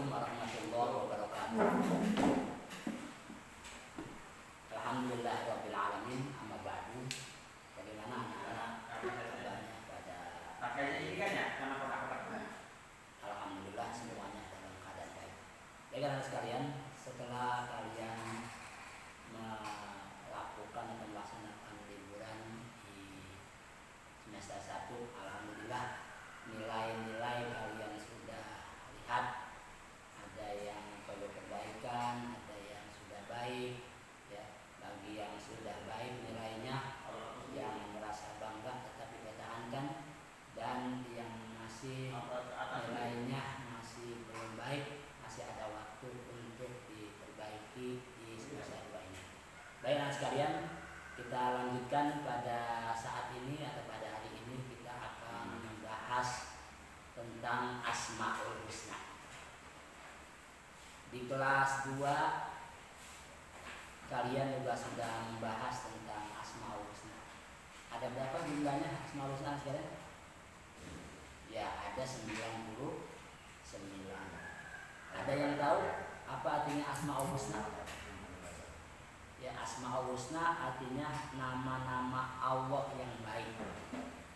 Assalamualaikum warahmatullahi wabarakatuh. Alhamdulillahirabbil alamin, amma ba'du. Bagaimana anak-anak kabarnya pada ini kan ya, nama kotak-kotak. Alhamdulillah semuanya dalam keadaan baik. Baik anak sekalian, setelah kalian melakukan atau melaksanakan liburan di semester 1, alhamdulillah nilai-nilai kalian sudah lihat, ada yang perlu perbaikan, ada yang sudah baik ya. Bagi yang sudah baik nilainya, yang merasa bangga tetap dipertahankan, dan yang masih nilainya masih belum baik, masih ada waktu untuk diperbaiki di semester 2 ini. Baik anak sekalian, kita lanjutkan pada saat ini atau pada hari ini kita akan membahas tentang Asmaul Husna. Di kelas 2 kalian juga sudah membahas tentang Asmaul Husna. Ada berapa jumlahnya Asmaul Husna sekalian? Ya, ada 99. Ada yang tahu apa artinya Asmaul Husna? Ya, Asmaul Husna artinya nama-nama Allah yang baik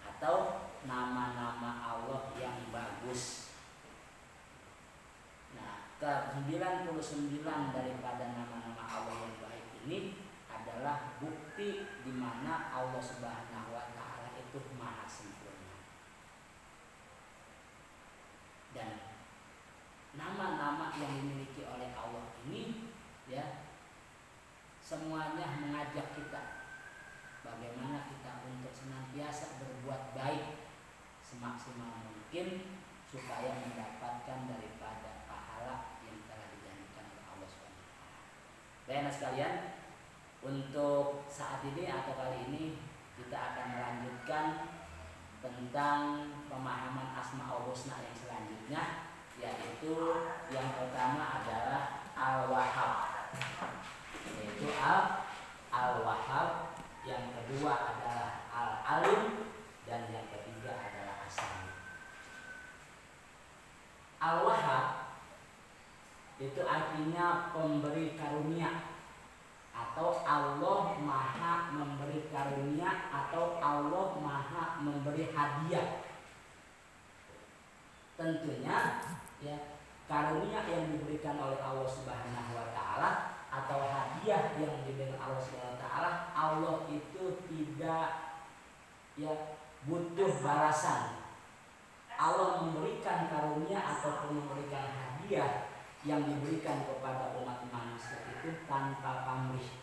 atau nama-nama Allah yang bagus. Nah, ke-99 daripada nama-nama Allah yang baik ini adalah bukti di mana Allah Subhanahu wa taala itu maha sempurna. Dan nama-nama yang dimiliki oleh Allah ini ya, semuanya mengajak kita bagaimana kita untuk senantiasa berbuat baik semaksimal mungkin supaya mendapatkan daripada pahala yang telah dijanjikan oleh Allah Subhanahu wa taala. Baik anak sekalian, untuk saat ini atau kali ini kita akan melanjutkan tentang pemahaman Asmaul Husna yang selanjutnya, yaitu yang pertama adalah Al-Wahhab, yaitu Al-Wahhab, yang kedua adalah Al-Alim, dan yang ketiga adalah As-Sami. Al-Wahhab itu artinya pemberi karunia, atau Allah maha memberi karunia, atau Allah maha memberi hadiah. Tentunya ya, karunia yang diberikan oleh Allah Subhanahu wa taala atau hadiah yang diberikan Allah Subhanahu wa taala, Allah itu tidak ya butuh balasan. Allah memberikan karunia ataupun memberikan hadiah yang diberikan kepada umat manusia itu tanpa pamrih,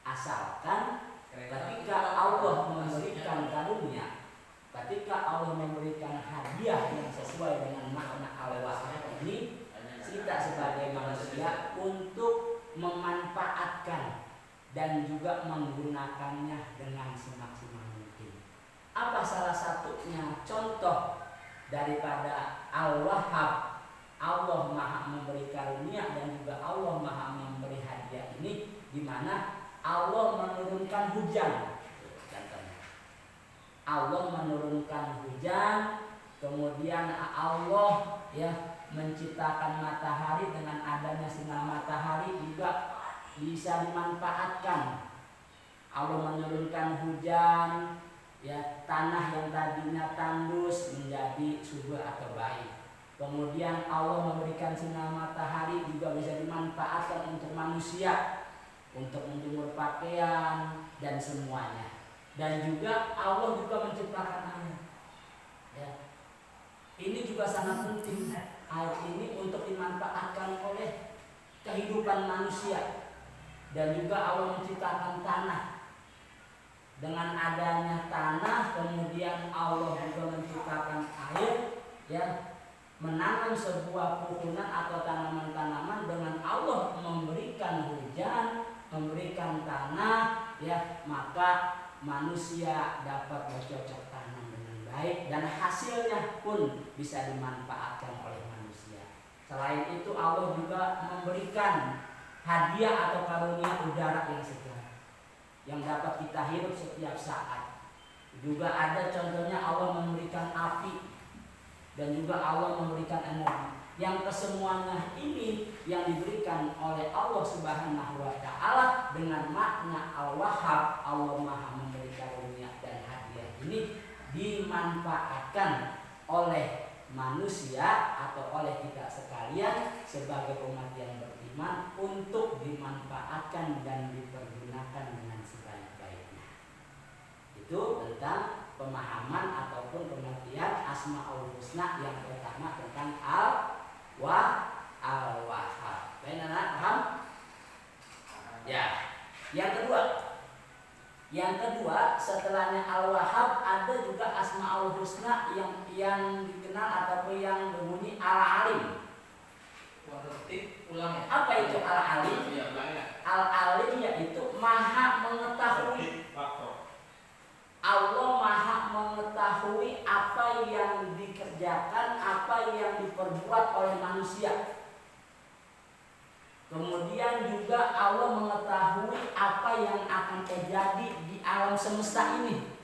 asalkan ketika Allah memberikan karunia, ketika Allah memberikan hadiah yang sesuai dengan makna Al-Wahhab ini, kita sebagai manusia untuk memanfaatkan dan juga menggunakannya dengan semaksimal mungkin. Apa salah satunya contoh daripada Al-Wahhab, Allah maha memberi karunia dan juga Allah maha memberi hadiah ini, di mana Allah menurunkan hujan. Allah menurunkan hujan, kemudian Allah ya menciptakan matahari, dengan adanya sinar matahari juga bisa dimanfaatkan. Allah menurunkan hujan, ya tanah yang tadinya tandus menjadi subur atau baik. Kemudian Allah memberikan sinar matahari juga bisa dimanfaatkan untuk manusia, untuk menjemur pakaian dan semuanya. Dan juga Allah juga menciptakan air. Ya. Ini juga sangat penting, air ini untuk dimanfaatkan oleh kehidupan manusia. Dan juga Allah menciptakan tanah. Dengan adanya tanah, kemudian Allah juga menciptakan air, ya, menanam sebuah pohonan atau tanaman-tanaman. Dengan Allah memberikan hujan, memberikan tanah, ya, maka manusia dapat bercocok tanam dengan baik dan hasilnya pun bisa dimanfaatkan oleh manusia. Selain itu Allah juga memberikan hadiah atau karunia udara yang segar, yang dapat kita hirup setiap saat. Juga ada contohnya Allah memberikan api, dan juga Allah memberikan energi. Yang kesemua semuanya ini yang diberikan oleh Allah Subhanahu wa taala dengan makna Al-Wahhab, Allah Maha memberi karunia dan hadiah ini dimanfaatkan oleh manusia atau oleh kita sekalian sebagai umat yang beriman untuk dimanfaatkan dan dipergunakan dengan sebaik-baiknya. Itu tentang pemahaman ataupun pengertian Asmaul Husna yang pertama tentang Al-Wahhab. Paham? Ya. Yang kedua setelahnya Al-Wahhab ada juga Asmaul Husna yang dikenal ataupun yang berbunyi Al-Alim. Apa itu Al-Alim? Al-Alim yaitu Maha mengetahui. Allah Maha mengetahui apa yang dikerjakan, apa yang diperbuat oleh manusia. Kemudian juga Allah mengetahui apa yang akan terjadi di alam semesta ini.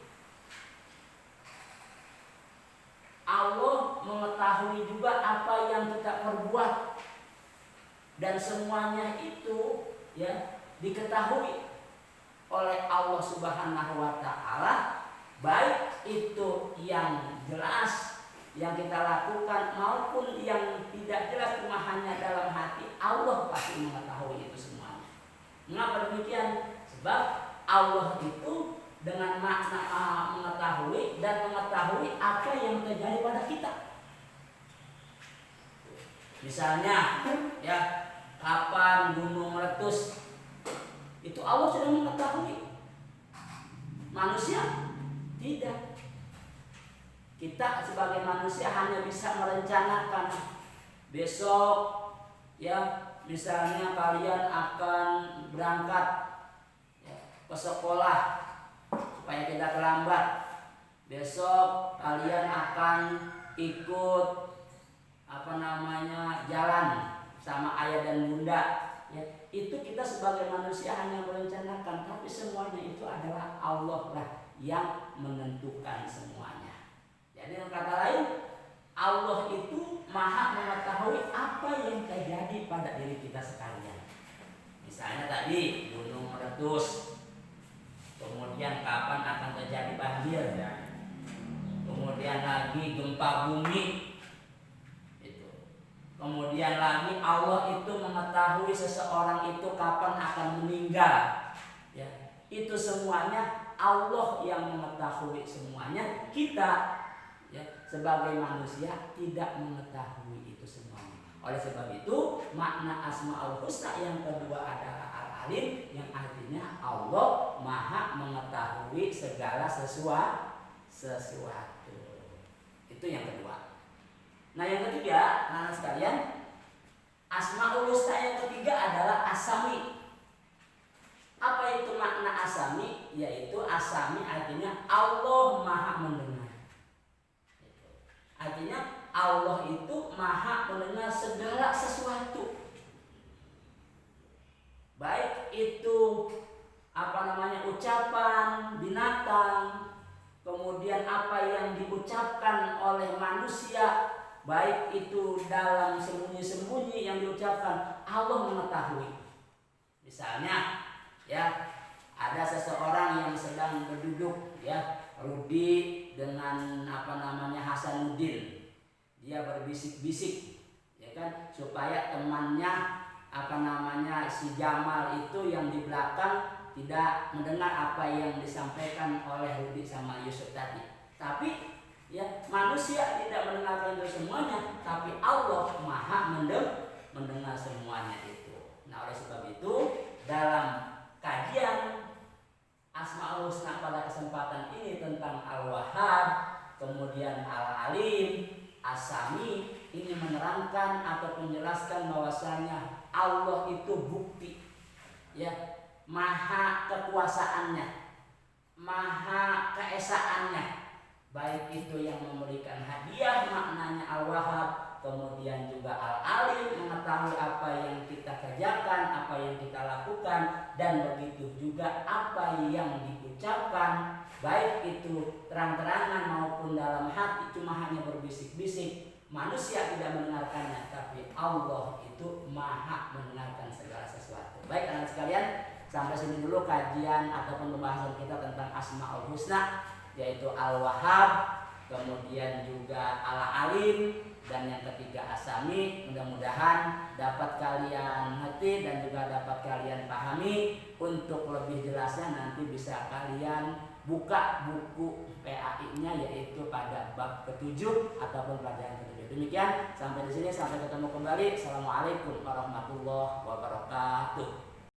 Allah mengetahui juga apa yang kita perbuat. Dan semuanya itu ya diketahui oleh Allah Subhanahu wa taala, baik itu yang jelas yang kita lakukan maupun yang tidak jelas cuma hanya dalam hati, Allah pasti mengetahui itu semuanya. Mengapa demikian? Sebab Allah itu dengan makna mengetahui dan mengetahui apa yang terjadi pada kita. Misalnya ya, kapan gunung meletus, itu Allah sudah mengetahui. Manusia tidak. Kita sebagai manusia hanya bisa merencanakan besok ya, misalnya kalian akan berangkat ya, ke sekolah supaya tidak terlambat. Besok kalian akan ikut jalan sama ayah dan bunda ya. Itu kita sebagai manusia hanya merencanakan, tapi semuanya itu adalah Allah lah yang menentukan semuanya. Jadi dengan kata lain, Allah itu Maha mengetahui apa yang terjadi pada diri kita sekalian. Misalnya tadi gunung meletus, kemudian kapan akan terjadi banjir, kemudian lagi gempa bumi, itu. Kemudian lagi Allah itu mengetahui seseorang itu kapan akan meninggal. Ya, itu semuanya Allah yang mengetahui semuanya. Kita ya, sebagai manusia tidak mengetahui itu semuanya. Oleh sebab itu makna Asmaul Husna yang kedua adalah Al-Alim, yang artinya Allah Maha mengetahui segala sesuatu. Itu yang kedua. Nah yang ketiga, anak sekalian, Asmaul Husna yang ketiga adalah Asami. Apa itu makna Asami? Yaitu Asami artinya Allah Maha mendengar. Artinya Allah itu Maha mendengar segala sesuatu. Baik itu ucapan binatang, kemudian apa yang diucapkan oleh manusia, baik itu dalam sembunyi-sembunyi yang diucapkan, Allah mengetahui. Misalnya ya, ada seseorang yang sedang berduduk ya, Rudi dengan Hasanuddin, dia berbisik-bisik ya kan, supaya temannya si Jamal itu yang di belakang tidak mendengar apa yang disampaikan oleh Rudi sama Yusuf tadi. Tapi ya, manusia tidak mendengarkan itu semuanya, tapi Allah Maha mendengar semuanya itu. Nah, oleh sebab itu dalam kajian Asmaul Husna pada kesempatan ini tentang Al-Wahhab, kemudian Al-Alim, As-Sami, ini menerangkan atau menjelaskan bahwasanya Allah itu bukti ya, maha kekuasaannya, maha keesaannya, baik itu yang memberikan hadiah maknanya Al-Wahhab, kemudian juga Al-Alim mengetahui apa yang kita kerjakan, apa yang kita lakukan, dan begitu juga apa yang diucapkan, baik itu terang-terangan maupun dalam hati cuma hanya berbisik-bisik, manusia tidak mendengarkannya, tapi Allah itu maha mendengarkan segala sesuatu. Baik anak sekalian, sampai sini dulu kajian ataupun pembahasan kita tentang Asmaul Husna, yaitu Al-Wahhab, kemudian juga Al-Alim, dan yang ketiga As-Sami. Mudah-mudahan dapat kalian ngerti dan juga dapat kalian pahami. Untuk lebih jelasnya nanti bisa kalian buka buku PAI-nya, yaitu pada bab ke-7 ataupun pelajaran ke-7. Demikian, sampai di sini, sampai ketemu kembali. Assalamualaikum warahmatullahi wabarakatuh.